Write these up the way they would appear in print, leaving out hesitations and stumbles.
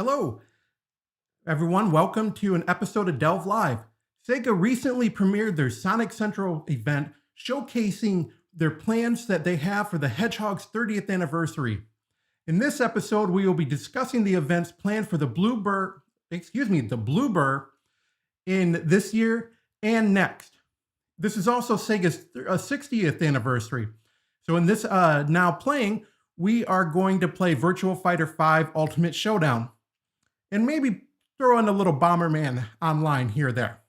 Hello, everyone. Welcome to an episode of Delve Live. Sega recently premiered their Sonic Central event showcasing their plans that they have for the Hedgehog's 30th anniversary. In this episode, we will be discussing the events planned for the Bluebird in this year and next. This is also Sega's 60th anniversary. So in this now playing, we are going to play Virtua Fighter 5 Ultimate Showdown. And maybe throw in a little Bomberman online here or there.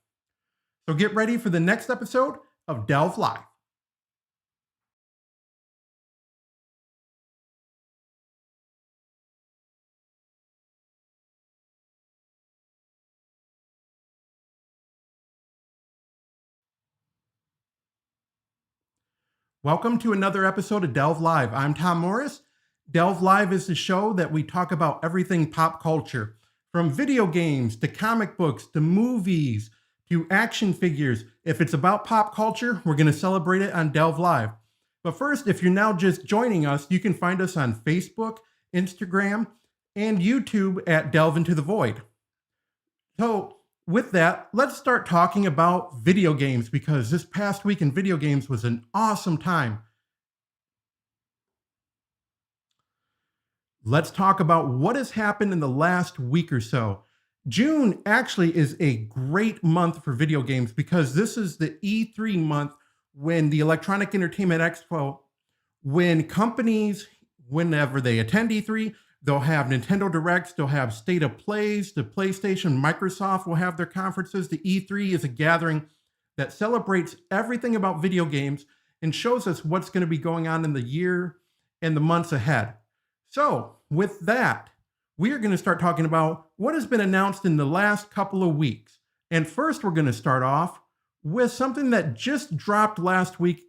So get ready for the next episode of Delve Live. Welcome to another episode of Delve Live. I'm Tom Morris. Delve Live is the show that we talk about everything pop culture. From video games, to comic books, to movies, to action figures. If it's about pop culture, we're going to celebrate it on Delve Live. But first, if you're now just joining us, you can find us on Facebook, Instagram, and YouTube at Delve Into the Void. So with that, let's start talking about video games, because this past week in video games was an awesome time. Let's talk about what has happened in the last week or so. June actually is a great month for video games because this is the E3 month, when the Electronic Entertainment Expo, when companies, whenever they attend E3, they'll have Nintendo Directs, they'll have State of Plays, the PlayStation, Microsoft will have their conferences. The E3 is a gathering that celebrates everything about video games and shows us what's going to be going on in the year and the months ahead. So with that, we are going to start talking about what has been announced in the last couple of weeks. And first, we're going to start off with something that just dropped last week.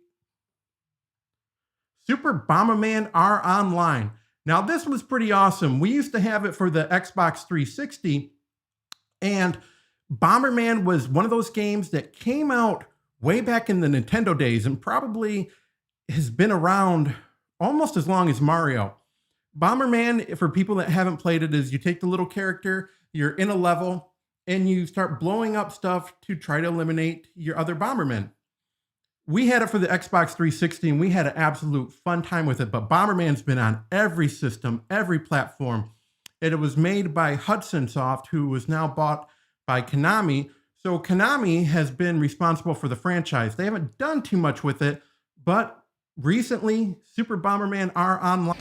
Super Bomberman R Online. Now, this was pretty awesome. We used to have it for the Xbox 360, and Bomberman was one of those games that came out way back in the Nintendo days and probably has been around almost as long as Mario. Bomberman, for people that haven't played it, is you take the little character, you're in a level, and you start blowing up stuff to try to eliminate your other Bombermen. We had it for the Xbox 360, and we had an absolute fun time with it, but Bomberman's been on every system, every platform, and it was made by Hudson Soft, who was now bought by Konami. So Konami has been responsible for the franchise. They haven't done too much with it, but recently, Super Bomberman R Online.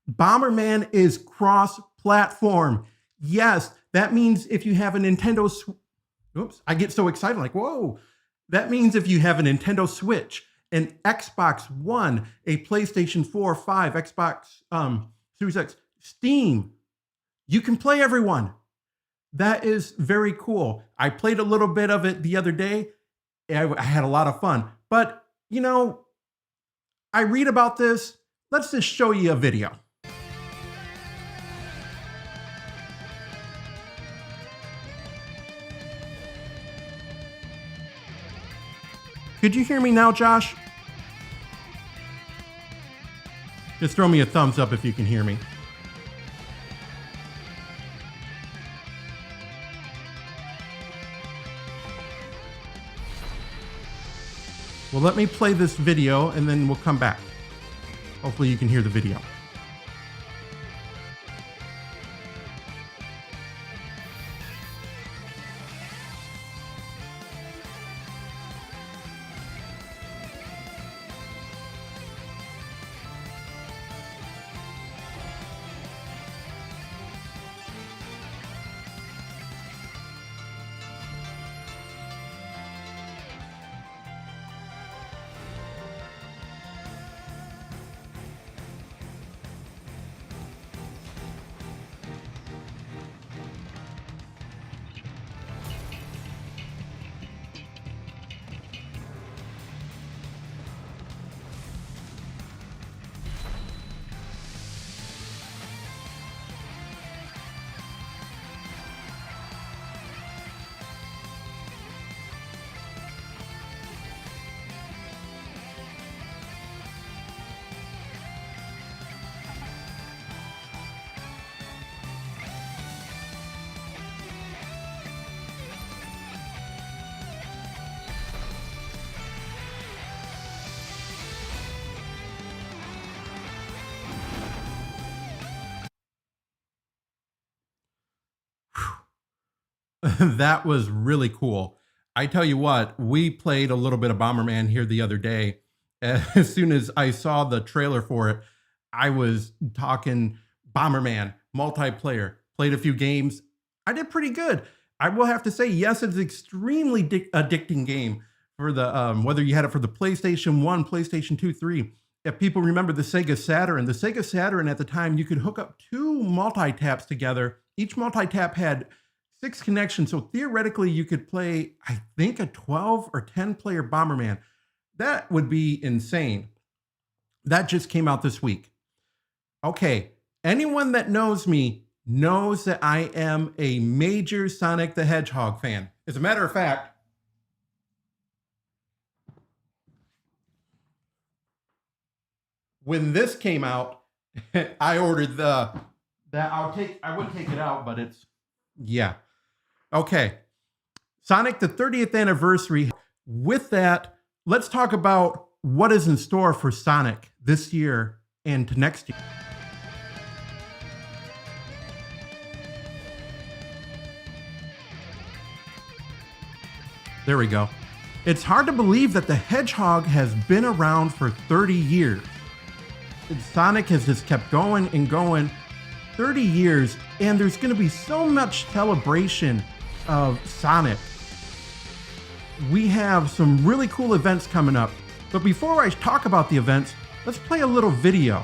Bomberman is cross-platform. Yes, that means if you have a Nintendo oops, I get so excited, like, whoa. That means if you have a Nintendo Switch, an Xbox One, a PlayStation 4, 5, Xbox Series X, Steam, you can play everyone. That is very cool. I played a little bit of it the other day. I had a lot of fun. But, you know, I read about this. Let's just show you a video. Could you hear me now, Josh? Just throw me a thumbs up if you can hear me. Well, let me play this video and then we'll come back. Hopefully you can hear the video. That was really cool. I tell you what, we played a little bit of Bomberman here the other day. As soon as I saw the trailer for it, I was talking Bomberman, multiplayer, played a few games. I did pretty good. I will have to say, yes, it's an extremely addicting game for the whether you had it for the PlayStation 1, PlayStation 2, 3. If people remember the Sega Saturn at the time, you could hook up two multi-taps together. Each multi-tap had 6 connections. So theoretically, you could play, I think, a 12 or 10 player Bomberman. That would be insane. That just came out this week. Okay, anyone that knows me knows that I am a major Sonic the Hedgehog fan. As a matter of fact, when this came out, I ordered I would take it out, but it's, yeah. Okay. Sonic, the 30th anniversary. With that, let's talk about what is in store for Sonic this year and to next year. There we go. It's hard to believe that the Hedgehog has been around for 30 years. Sonic has just kept going and going. 30 years, and there's going to be so much celebration of Sonic. We have some really cool events coming up. But before I talk about the events, let's play a little video.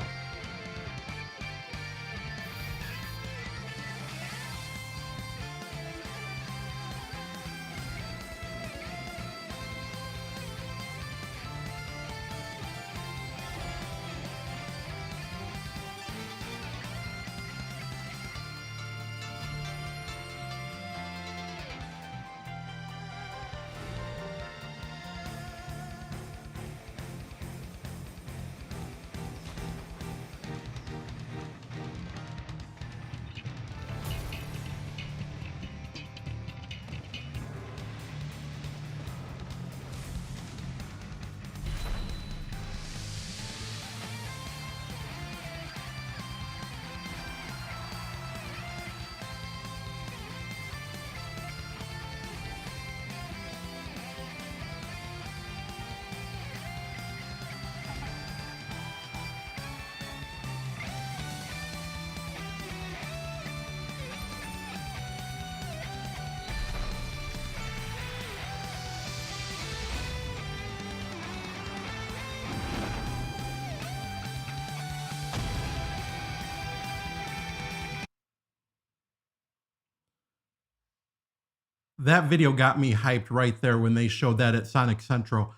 That video got me hyped right there when they showed that at Sonic Central.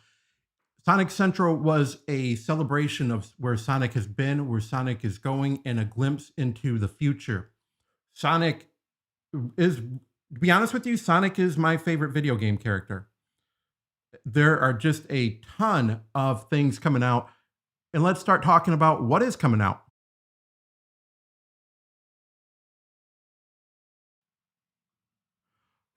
Sonic Central was a celebration of where Sonic has been, where Sonic is going, and a glimpse into the future. Sonic is, to be honest with you, Sonic is my favorite video game character. There are just a ton of things coming out. And let's start talking about what is coming out.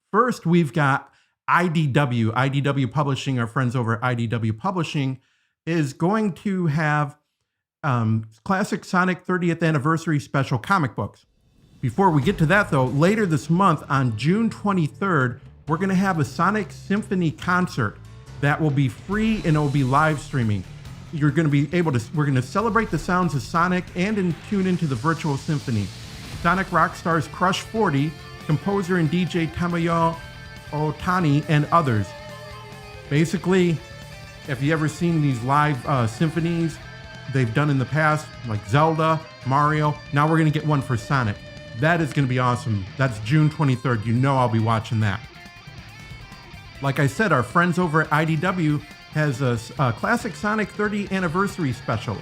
First, we've got IDW. IDW Publishing, our friends over at IDW Publishing, is going to have Classic Sonic 30th Anniversary Special comic books. Before we get to that, though, later this month on June 23rd, we're going to have a Sonic Symphony concert that will be free and it will be live streaming. You're going to be able to, we're going to celebrate the sounds of Sonic and tune into the virtual symphony. Sonic Rockstar's Crush 40, composer and DJ Tamayo Otani, and others. Basically, if you ever seen these live symphonies they've done in the past, like Zelda, Mario, now we're going to get one for Sonic. That is going to be awesome. That's June 23rd. You know I'll be watching that. Like I said, our friends over at IDW has a Classic Sonic 30th Anniversary special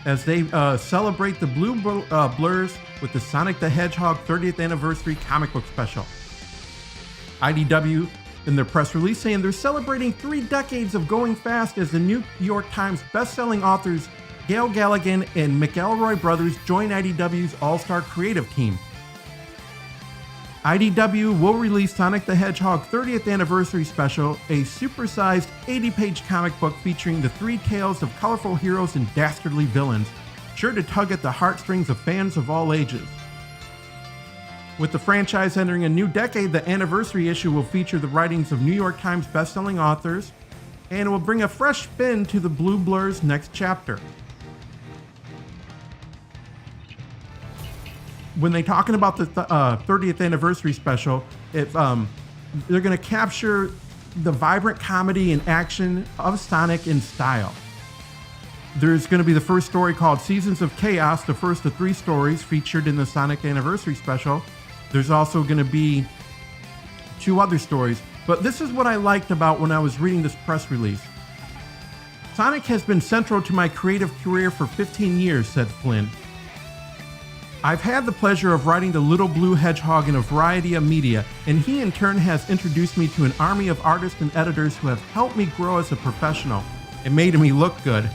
as they celebrate the Blue Blurs with the Sonic the Hedgehog 30th Anniversary comic book special. IDW, in their press release, saying they're celebrating 3 decades of going fast as the New York Times best-selling authors Gail Galligan and McElroy brothers join IDW's all-star creative team. IDW will release Sonic the Hedgehog 30th Anniversary Special, a supersized 80-page comic book featuring the 3 tales of colorful heroes and dastardly villains, sure to tug at the heartstrings of fans of all ages. With the franchise entering a new decade, the anniversary issue will feature the writings of New York Times bestselling authors, and it will bring a fresh spin to the Blue Blur's next chapter. When they're talking about the 30th anniversary special, they're going to capture the vibrant comedy and action of Sonic in style. There's going to be the first story called Seasons of Chaos, the first of 3 stories featured in the Sonic Anniversary Special. There's also going to be 2 other stories, but this is what I liked about when I was reading this press release. Sonic has been central to my creative career for 15 years, said Flynn. I've had the pleasure of writing the Little Blue Hedgehog in a variety of media, and he in turn has introduced me to an army of artists and editors who have helped me grow as a professional and made me look good.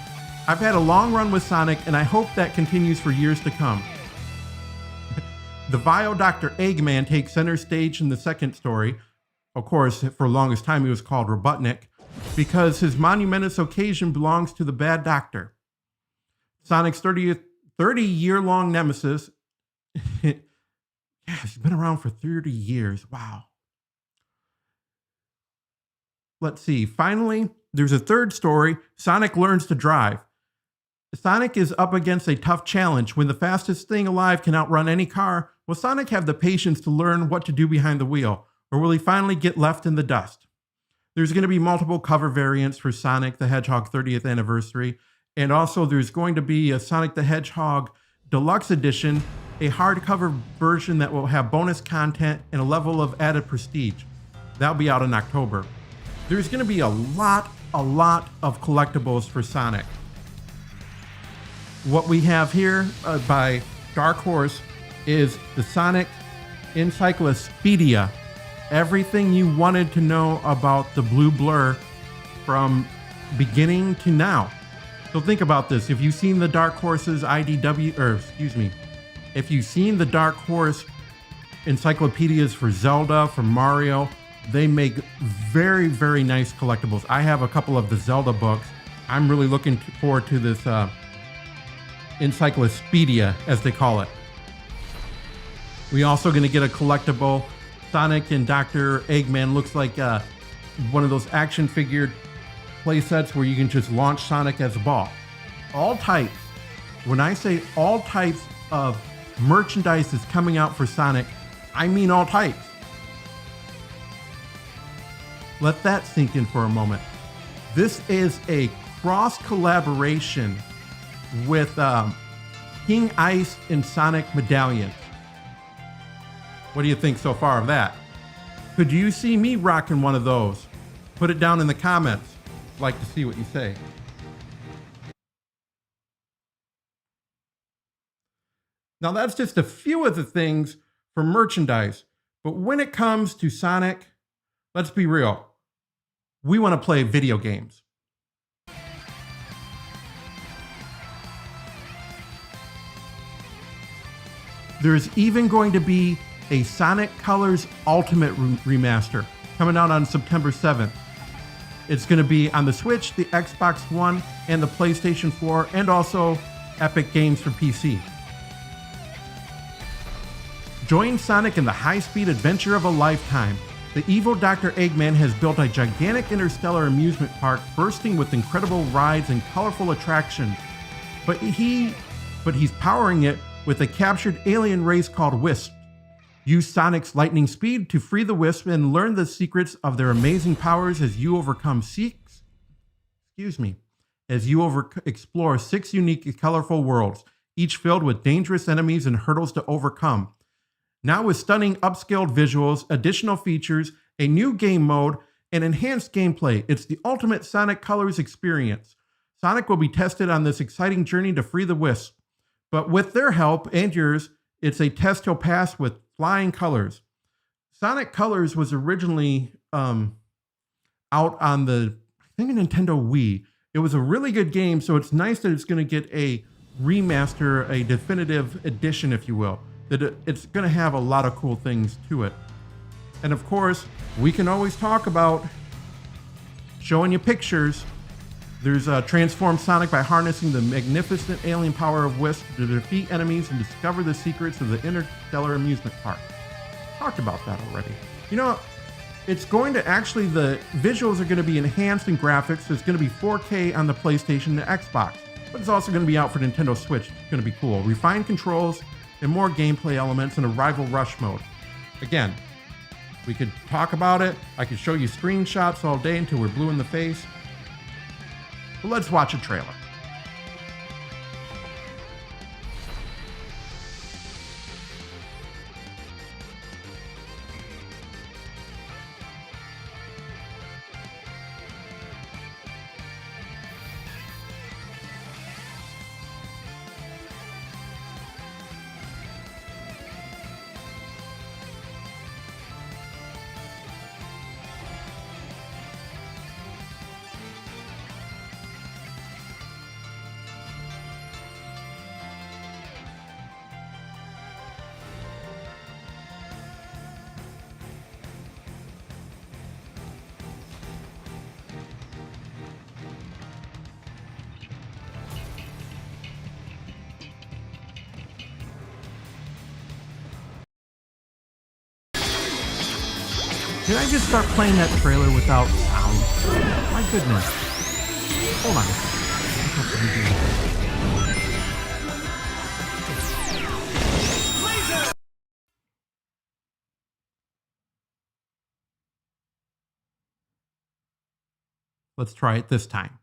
I've had a long run with Sonic, and I hope that continues for years to come. The vile Dr. Eggman takes center stage in the second story. Of course, for the longest time he was called Robotnik, because his monumentous occasion belongs to the bad doctor. Sonic's 30-year-long nemesis. Yeah, he's been around for 30 years. Wow. Let's see. Finally, there's a third story. Sonic learns to drive. Sonic is up against a tough challenge. When the fastest thing alive can outrun any car, will Sonic have the patience to learn what to do behind the wheel, or will he finally get left in the dust? There's going to be multiple cover variants for Sonic the Hedgehog 30th anniversary, and also there's going to be a Sonic the Hedgehog Deluxe Edition, a hardcover version that will have bonus content and a level of added prestige. That'll be out in October. There's going to be a lot of collectibles for Sonic. What we have here by Dark Horse is the Sonic Encyclopedia. Everything you wanted to know about the Blue Blur from beginning to now. So think about this. If you've seen the Dark Horse's if you've seen the Dark Horse encyclopedias for Zelda, for Mario, they make very, very nice collectibles. I have a couple of the Zelda books. I'm really looking forward to this encyclopedia, as they call it. We also going to get a collectible Sonic and Dr. Eggman. Looks like one of those action figured play sets where you can just launch Sonic as a ball. All types. When I say all types of merchandise is coming out for Sonic, I mean all types. Let that sink in for a moment. This is a cross collaboration with King Ice and Sonic medallions. What do you think so far of that? Could you see me rocking one of those? Put it down in the comments. I'd like to see what you say. Now that's just a few of the things for merchandise. But when it comes to Sonic, let's be real. We want to play video games. There's even going to be a Sonic Colors Ultimate Remaster coming out on September 7th. It's going to be on the Switch, the Xbox One, and the PlayStation 4, and also Epic Games for PC. Join Sonic in the high-speed adventure of a lifetime. The evil Dr. Eggman has built a gigantic interstellar amusement park bursting with incredible rides and colorful attractions. But he's powering it with a captured alien race called Wisp. Use Sonic's lightning speed to free the Wisp and learn the secrets of their amazing powers as you explore 6 unique and colorful worlds, each filled with dangerous enemies and hurdles to overcome. Now with stunning upscaled visuals, additional features, a new game mode, and enhanced gameplay, it's the ultimate Sonic Colors experience. Sonic will be tested on this exciting journey to free the Wisp. But with their help and yours, it's a test he'll pass with flying colors. Sonic Colors was originally out on the, Nintendo Wii. It was a really good game, so it's nice that it's going to get a remaster, a definitive edition, if you will. That it's going to have a lot of cool things to it. And of course, we can always talk about showing you pictures. There's Transform Sonic by harnessing the magnificent alien power of Wisp to defeat enemies and discover the secrets of the interstellar amusement park. Talked about that already. You know, it's going to actually, the visuals are going to be enhanced in graphics. So it's going to be 4K on the PlayStation and the Xbox, but it's also going to be out for Nintendo Switch. It's going to be cool. Refined controls and more gameplay elements in a rival rush mode. Again, we could talk about it. I could show you screenshots all day until we're blue in the face. But let's watch a trailer. Did I just start playing that trailer without sound? My goodness. Hold on. Let's try it this time.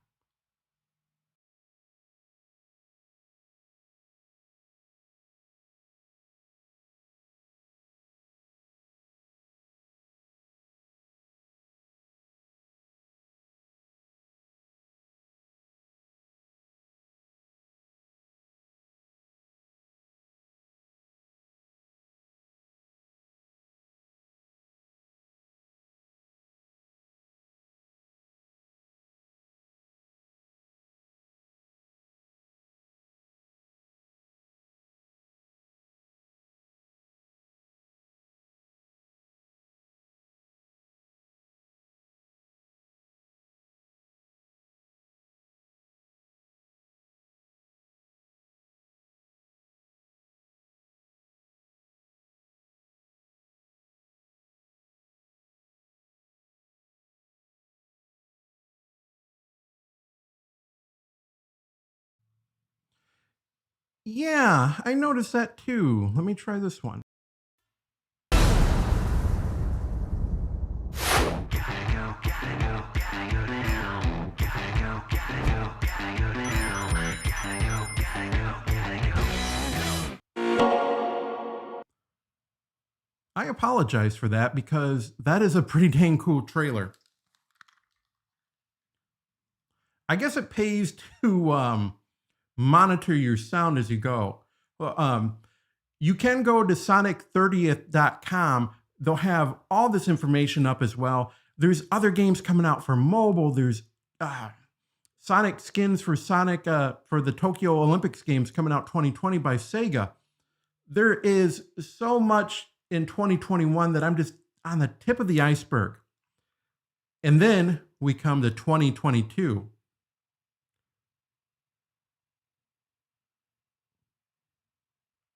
Yeah, I noticed that too. Let me try this one. I apologize for that because that is a pretty dang cool trailer. I guess it pays to monitor your sound as you go. Well, you can go to sonic30th.com. They'll have all this information up as well. There's other games coming out for mobile. There's Sonic skins for Sonic for the Tokyo Olympics games coming out 2020 by Sega. There is so much in 2021 that I'm just on the tip of the iceberg. And then we come to 2022.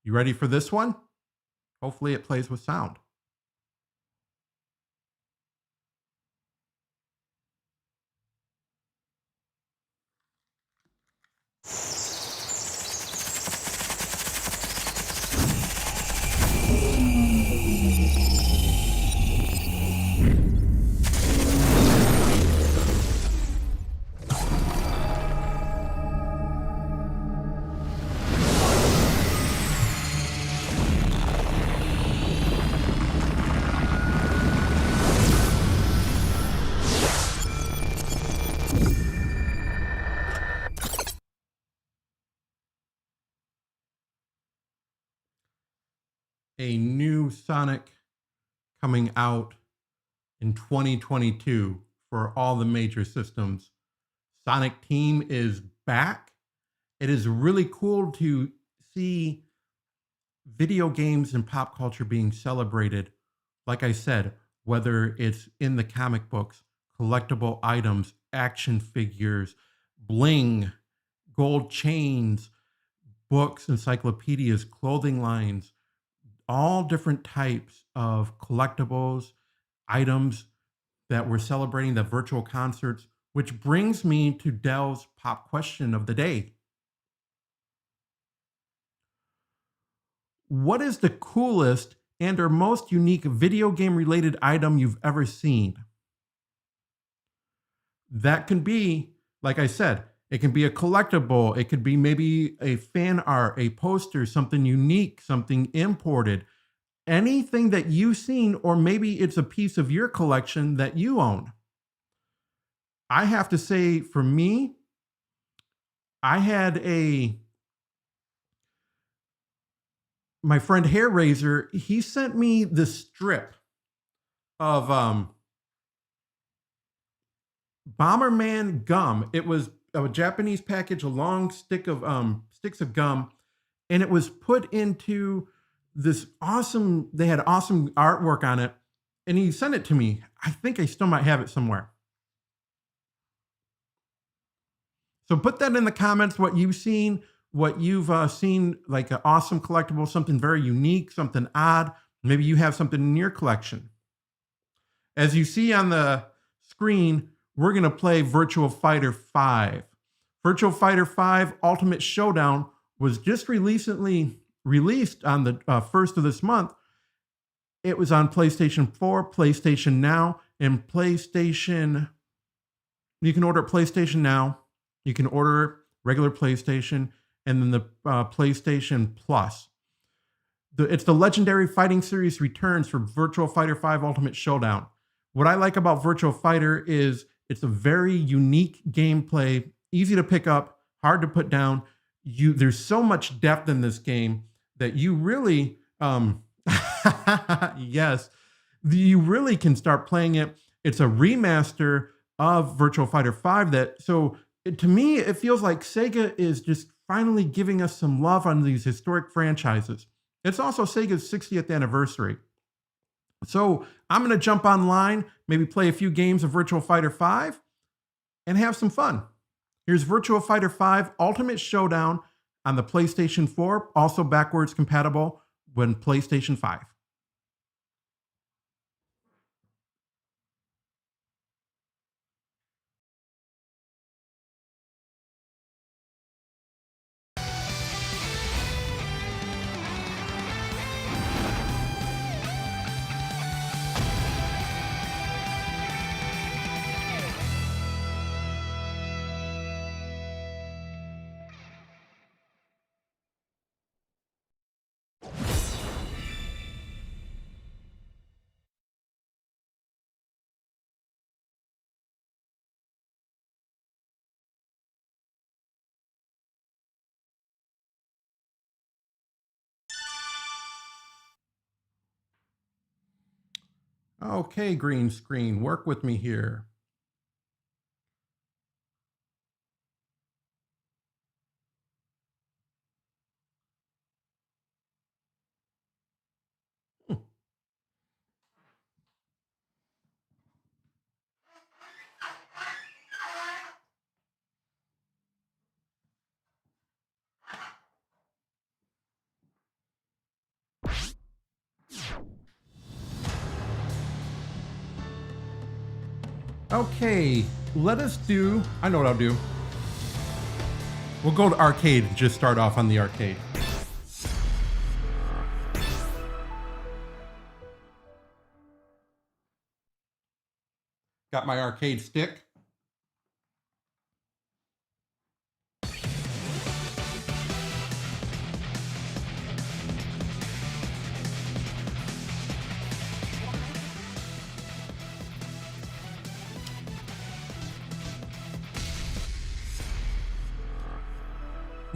You ready for this one? Hopefully it plays with sound. A new Sonic coming out in 2022 for all the major systems. Sonic Team is back. It is really cool to see video games and pop culture being celebrated. Like I said, whether it's in the comic books, collectible items, action figures, bling, gold chains, books, encyclopedias, clothing lines, all different types of collectibles, items that we're celebrating, the virtual concerts, which brings me to Dell's pop question of the day. What is the coolest and or most unique video game related item you've ever seen? That can be, like I said, it can be a collectible. It could be maybe a fan art, a poster, something unique, something imported, anything that you've seen, or maybe it's a piece of your collection that you own. I have to say, for me, I had my friend Hair Razor, he sent me the strip of Bomberman gum. It was a Japanese package, a long stick of sticks of gum, and it was put into this awesome. They had awesome artwork on it, and he sent it to me. I think I still might have it somewhere. So put that in the comments. What you've seen, like an awesome collectible, something very unique, something odd. Maybe you have something in your collection. As you see on the screen, we're going to play Virtua Fighter 5. Virtua Fighter 5 Ultimate Showdown was just recently released on the 1st of this month. It was on PlayStation 4, PlayStation Now, and PlayStation. You can order PlayStation Now. You can order regular PlayStation, and then the PlayStation Plus. It's the Legendary Fighting Series returns for Virtua Fighter 5 Ultimate Showdown. What I like about Virtua Fighter is it's a very unique gameplay, easy to pick up, hard to put down. There's so much depth in this game that you really, yes, you really can start playing it. It's a remaster of Virtua Fighter 5 to me, it feels like Sega is just finally giving us some love on these historic franchises. It's also Sega's 60th anniversary. So I'm going to jump online, maybe play a few games of Virtua Fighter 5, and have some fun. Here's Virtua Fighter 5 Ultimate Showdown on the PlayStation 4, also backwards compatible when PlayStation 5. Okay, green screen, work with me here. Okay, I know what I'll do. We'll go to arcade and just start off on the arcade. Got my arcade stick.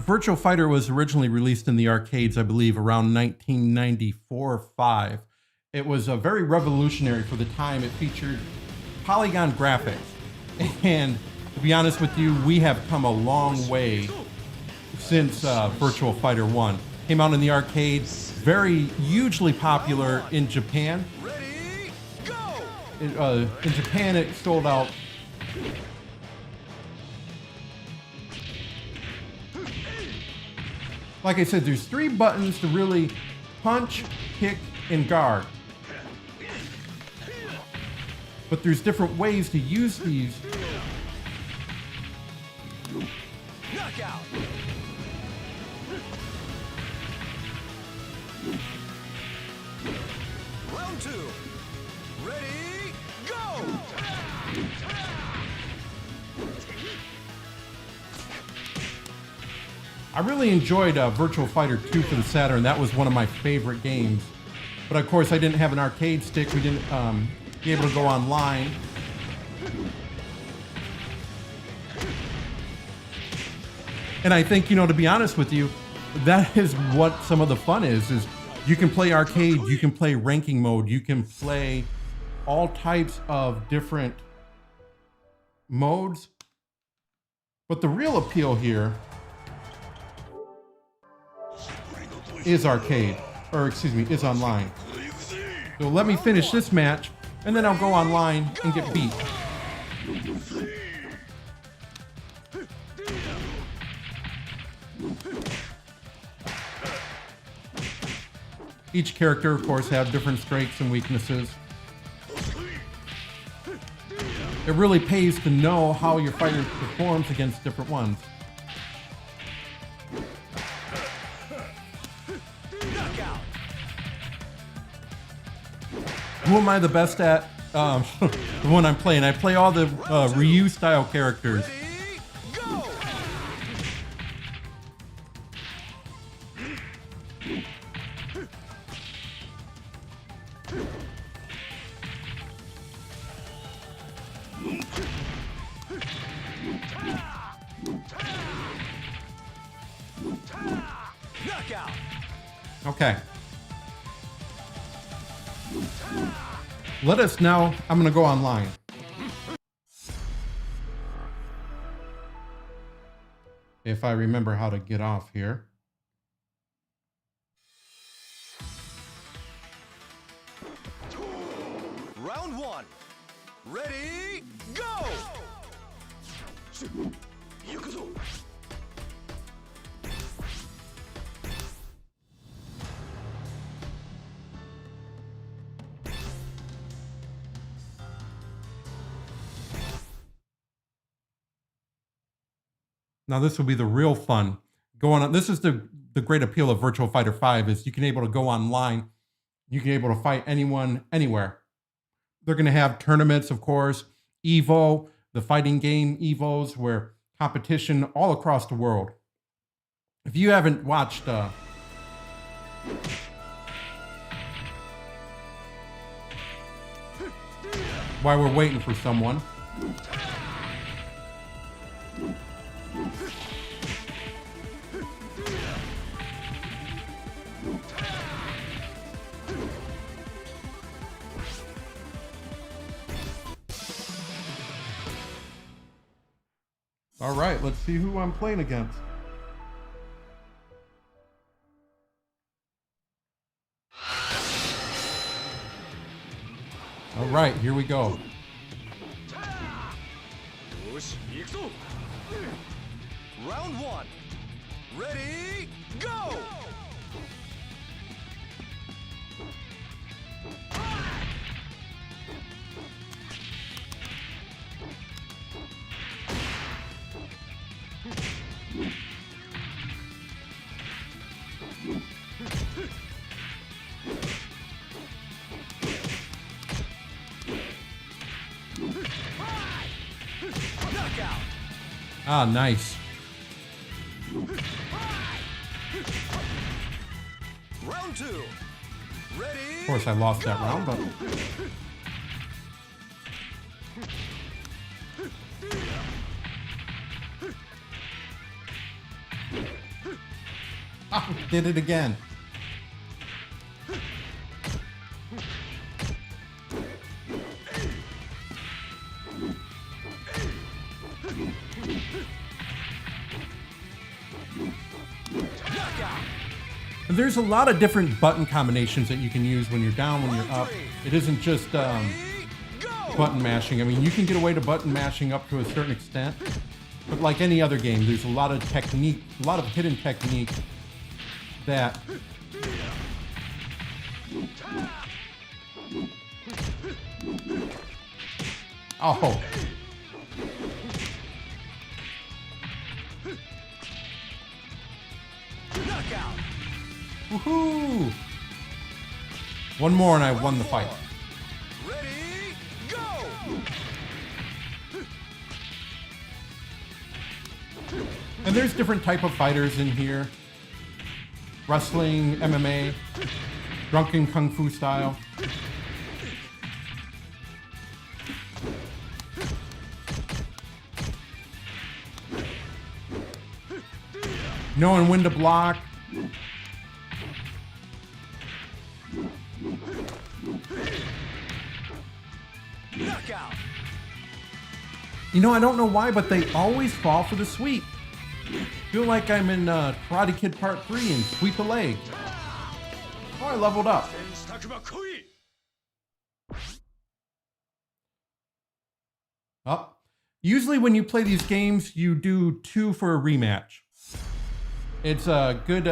Virtua Fighter was originally released in the arcades, I believe, around 1994 or 5. It was very revolutionary for the time. It featured polygon graphics. And to be honest with you, we have come a long way since Virtua Fighter 1. Came out in the arcades, very hugely popular in Japan. Ready, go! In Japan, it sold out. Like I said, there's 3 buttons to really punch, kick, and guard. But there's different ways to use these. Knockout. Round 2. Ready, go! I really enjoyed Virtua Fighter 2 for the Saturn. That was one of my favorite games. But of course, I didn't have an arcade stick. We didn't be able to go online. And I think, you know, to be honest with you, that is what some of the fun is you can play arcade, you can play ranking mode, you can play all types of different modes. But the real appeal here is arcade, or excuse me, is online. So let me finish this match, and then I'll go online and get beat. Each character, of course, have different strengths and weaknesses. It really pays to know how your fighter performs against different ones. Who am I the best at? The one I'm playing. I play all the Ryu style characters. Ready, go! Knockout. Okay. Let us now, I'm going to go online. If I remember how to get off here. Round 1. Ready, go! Now this will be the real fun. Going on. This is the great appeal of Virtua Fighter 5 is you can able to go online. You can able to fight anyone, anywhere. They're going to have tournaments, of course, Evo, the fighting game Evos, where competition all across the world. If you haven't watched while we're waiting for someone. All right, let's see who I'm playing against. All right, here we go. Round 1. Ready, go! Knockout. Ah, nice. Round 2. Ready? Of course, I lost that round, but ah, did it again. And there's a lot of different button combinations that you can use when you're down, when you're up. It isn't just button mashing. I mean, you can get away to button mashing up to a certain extent, but like any other game, there's a lot of technique, a lot of hidden technique that Oh. Knockout. Woohoo! One more and I won the fight. Ready, go! And there's different type of fighters in here. Wrestling, MMA, drunken kung fu style. Knowing when to block. Knockout. You know, I don't know why, but they always fall for the sweep. Feel like I'm in Karate Kid Part 3 and sweep a leg. Oh, I leveled up. Oh. Usually when you play these games, you do 2 for a rematch. It's a good,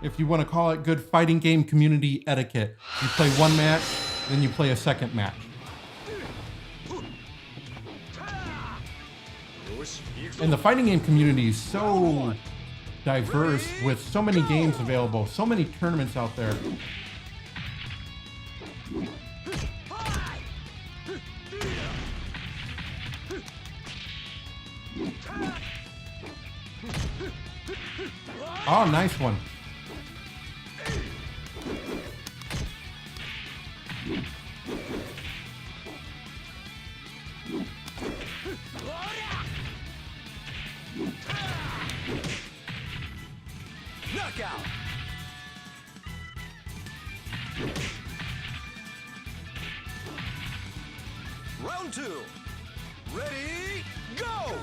if you want to call it good fighting game community etiquette. You play 1 match, then you play a second match. And the fighting game community is so diverse with so many games available, so many tournaments out there. Oh, nice one. Knockout. Round 2. Ready, go!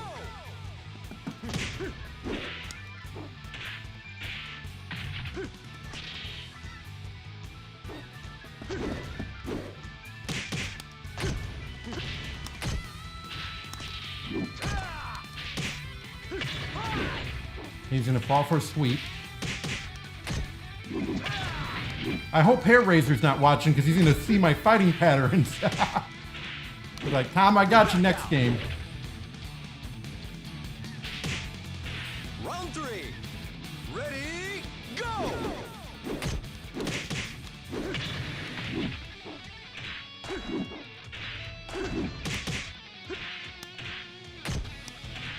He's gonna fall for a sweep. I hope Hair Razor's not watching because he's gonna see my fighting patterns. He's like, Tom, I got you next game. Round 3. Ready, go!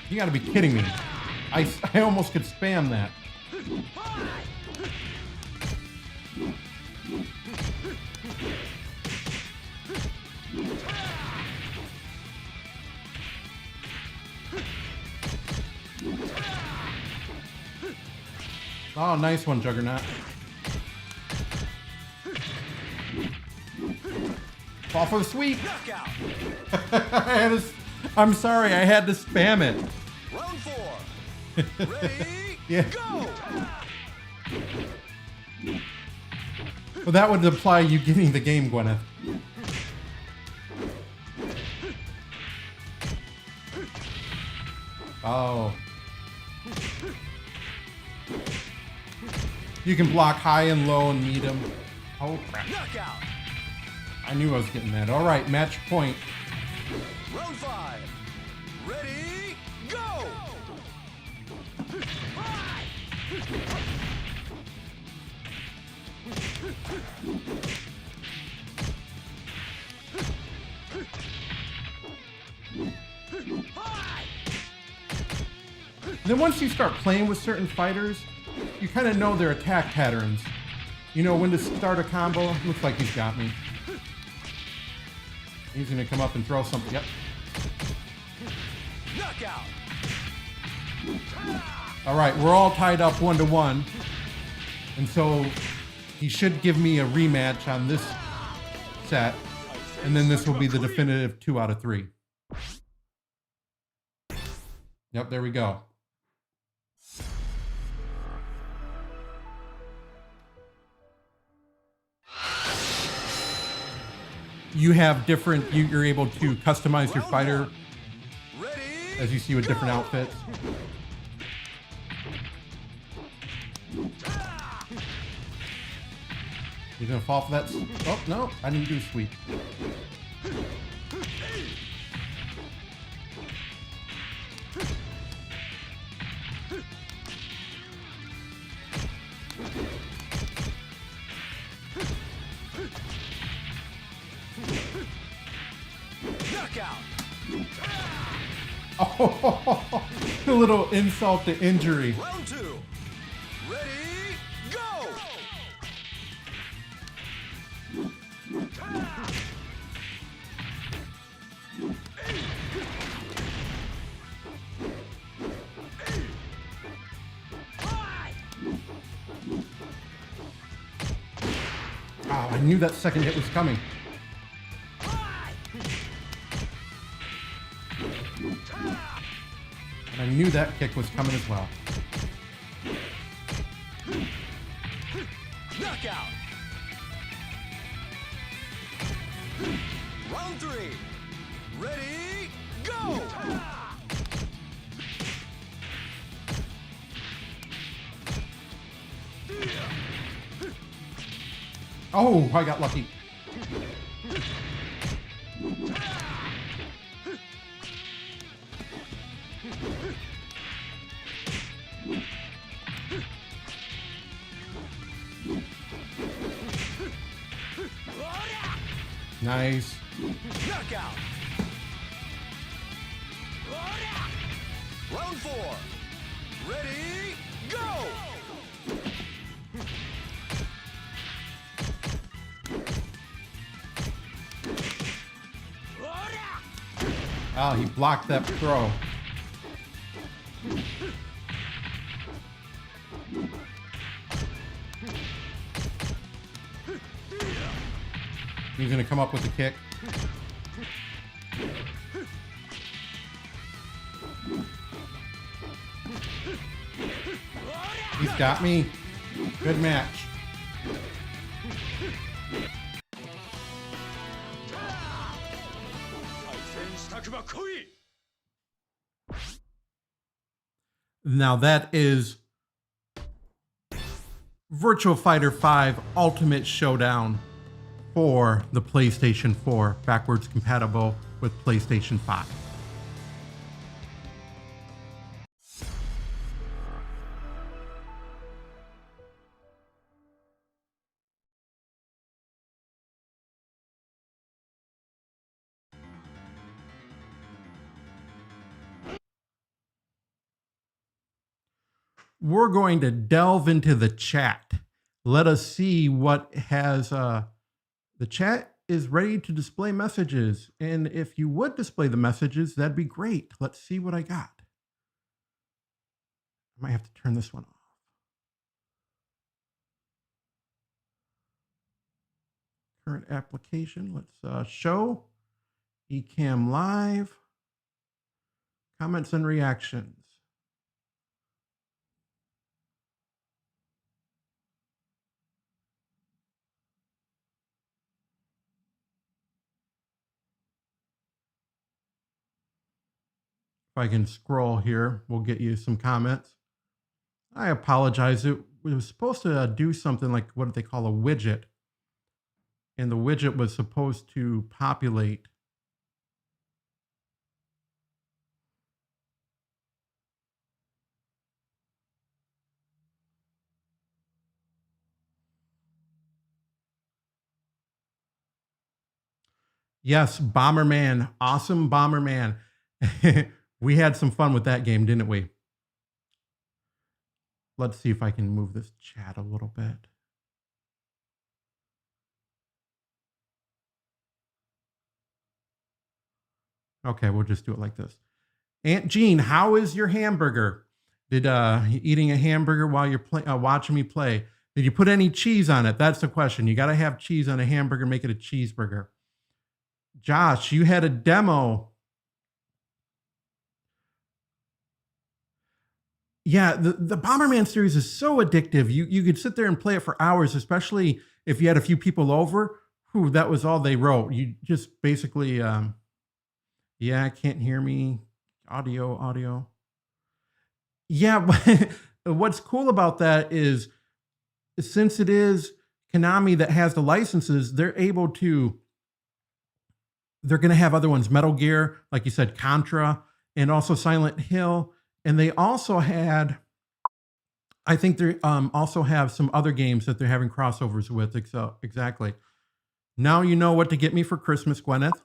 You gotta be kidding me. I almost could spam that. Oh, nice one, Juggernaut. Fall for the sweep. Knockout. I'm sorry, I had to spam it. Round 4. Ready, Yeah. go! Well, that would imply you getting the game, Gwyneth. Oh. You can block high and low and meet him. Oh, crap. Knockout. I knew I was getting that. All right, match point. Round 5. Ready, go! Then once you start playing with certain fighters, you kind of know their attack patterns. You know when to start a combo. Looks like he's got me. He's gonna come up and throw something. Yep. Knockout. All right, we're all tied up 1-1. And so he should give me a rematch on this set. And then this will be the definitive 2 out of 3. Yep, there we go. You have different, you're able to customize your fighter Ready, as you see with different outfits. He's gonna fall for that. Oh, no, I didn't do sweep. Knockout. Oh, a little insult to injury. Round 2. Ready, go. Oh, I knew that second hit was coming. And I knew that kick was coming as well. Knockout. Round 3. Ready, go. Oh, I got lucky. Nice. Knockout. Round 4. Ready, go. Oh, he blocked that throw. He's gonna come up with a kick. He's got me. Good match. Now that is Virtua Fighter 5 Ultimate Showdown for the PlayStation 4, backwards compatible with PlayStation 5. We're going to delve into the chat. Let us see what has the chat is ready to display messages. And if you would display the messages, that'd be great. Let's see what I got. I might have to turn this one off. Current application. Let's show Ecamm Live. Comments and reactions. If I can scroll here, we'll get you some comments. I apologize. It was supposed to do something like what they call a widget. And the widget was supposed to populate. Yes, Bomberman. Awesome Bomberman. We had some fun with that game, didn't we? Let's see if I can move this chat a little bit. Okay, we'll just do it like this. Aunt Jean, how is your hamburger? Did eating a hamburger while you're watching me play, did you put any cheese on it? That's the question. You got to have cheese on a hamburger, make it a cheeseburger. Josh, you had a demo. Yeah, the Bomberman series is so addictive. You could sit there and play it for hours, especially if you had a few people over. Whew, that was all they wrote. You just basically, yeah, can't hear me. Audio. Yeah, but what's cool about that is since it is Konami that has the licenses, they're going to have other ones, Metal Gear, like you said, Contra, and also Silent Hill. And they also had, I think they also have some other games that they're having crossovers with. Exactly. Now you know what to get me for Christmas, Gwyneth.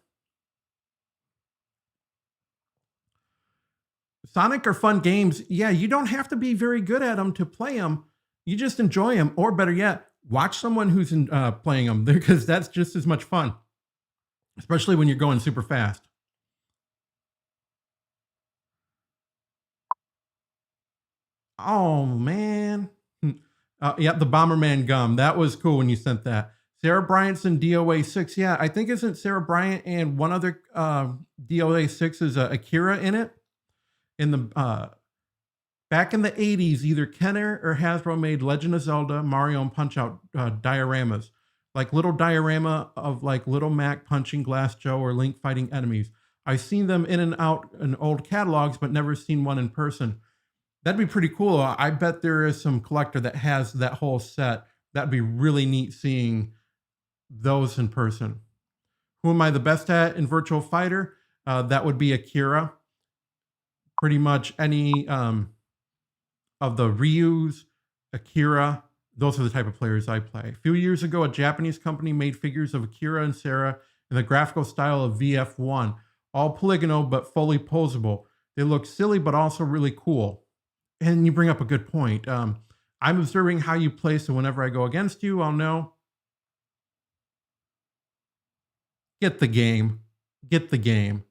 Sonic are fun games. Yeah, you don't have to be very good at them to play them. You just enjoy them, or better yet, watch someone who's playing them, because that's just as much fun, especially when you're going super fast. Oh, man. Yeah, the Bomberman gum. That was cool when you sent that. Sarah Bryant's in DOA 6. Yeah, I think isn't Sarah Bryant and one other DOA 6 is Akira in it. In the back in the 80s, either Kenner or Hasbro made Legend of Zelda, Mario, and Punch-Out dioramas. Like little diorama of like Little Mac punching Glass Joe or Link fighting enemies. I've seen them in and out in old catalogs, but never seen one in person. That'd be pretty cool. I bet there is some collector that has that whole set. That'd be really neat seeing those in person. Who am I the best at in Virtua Fighter? That would be Akira. Pretty much any of the Ryus, Akira, those are the type of players I play. A few years ago, a Japanese company made figures of Akira and Sarah in the graphical style of VF1, all polygonal but fully posable. They look silly but also really cool. And you bring up a good point. I'm observing how you play, so whenever I go against you, I'll know. Get the game. Get the game.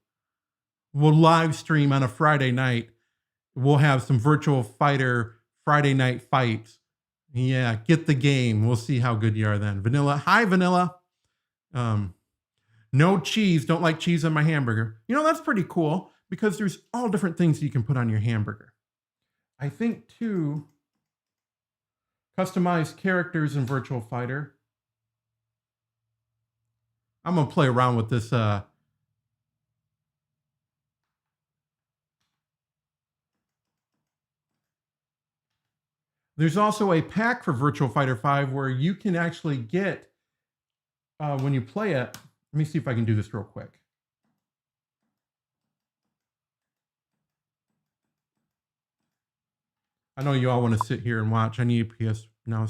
We'll live stream on a Friday night. We'll have some Virtua Fighter Friday night fights. Yeah, get the game. We'll see how good you are then. Vanilla. Hi, Vanilla. No cheese. Don't like cheese on my hamburger. You know, that's pretty cool because there's all different things you can put on your hamburger. I think, too, customized characters in Virtua Fighter. I'm going to play around with this. There's also a pack for Virtua Fighter 5 where you can actually get, when you play it, let me see if I can do this real quick. I know you all want to sit here and watch. I need PS Now.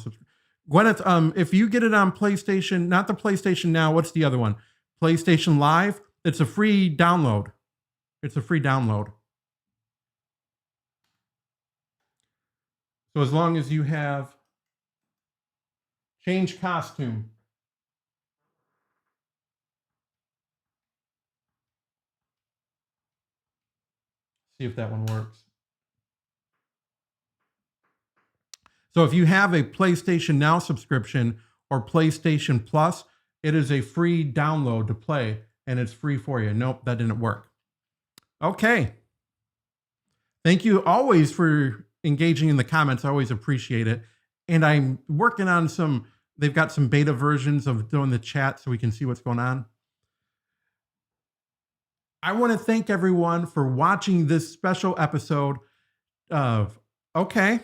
Gwyneth, if you get it on PlayStation, not the PlayStation Now, what's the other one? PlayStation Live, it's a free download. It's a free download. So as long as you have change costume. See if that one works. So if you have a PlayStation Now subscription or PlayStation Plus, it is a free download to play, and it's free for you. Nope, that didn't work. Okay. Thank you always for engaging in the comments. I always appreciate it. And I'm working on they've got some beta versions of doing the chat so we can see what's going on. I want to thank everyone for watching this special episode of, okay.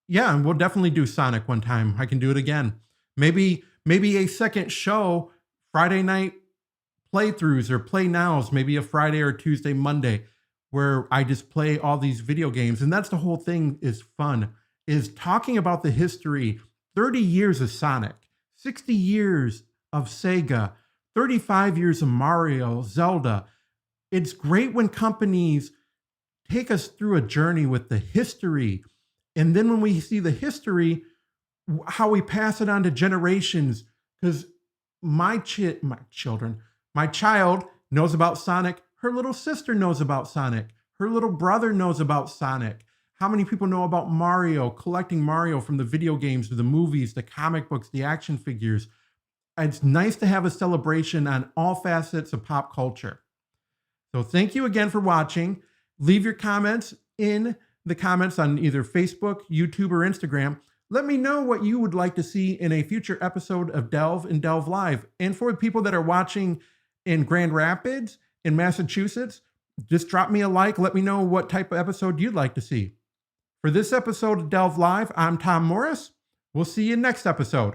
Yeah, and we'll definitely do Sonic one time. I can do it again. Maybe a second show, Friday night playthroughs or play nows, maybe a Friday or Tuesday, Monday, where I just play all these video games. And that's the whole thing is fun, is talking about the history, 30 years of Sonic, 60 years of Sega, 35 years of Mario, Zelda. It's great when companies take us through a journey with the history. And then when we see the history, how we pass it on to generations, because my child knows about Sonic. Her little sister knows about Sonic. Her little brother knows about Sonic. How many people know about Mario, collecting Mario from the video games to the movies, the comic books, the action figures? It's nice to have a celebration on all facets of pop culture. So thank you again for watching. Leave your comments in the comments on either Facebook, YouTube, or Instagram. Let me know what you would like to see in a future episode of Delve and Delve Live. And for the people that are watching in Grand Rapids, in Massachusetts, just drop me a like. Let me know what type of episode you'd like to see. For this episode of Delve Live, I'm Tom Morris. We'll see you next episode.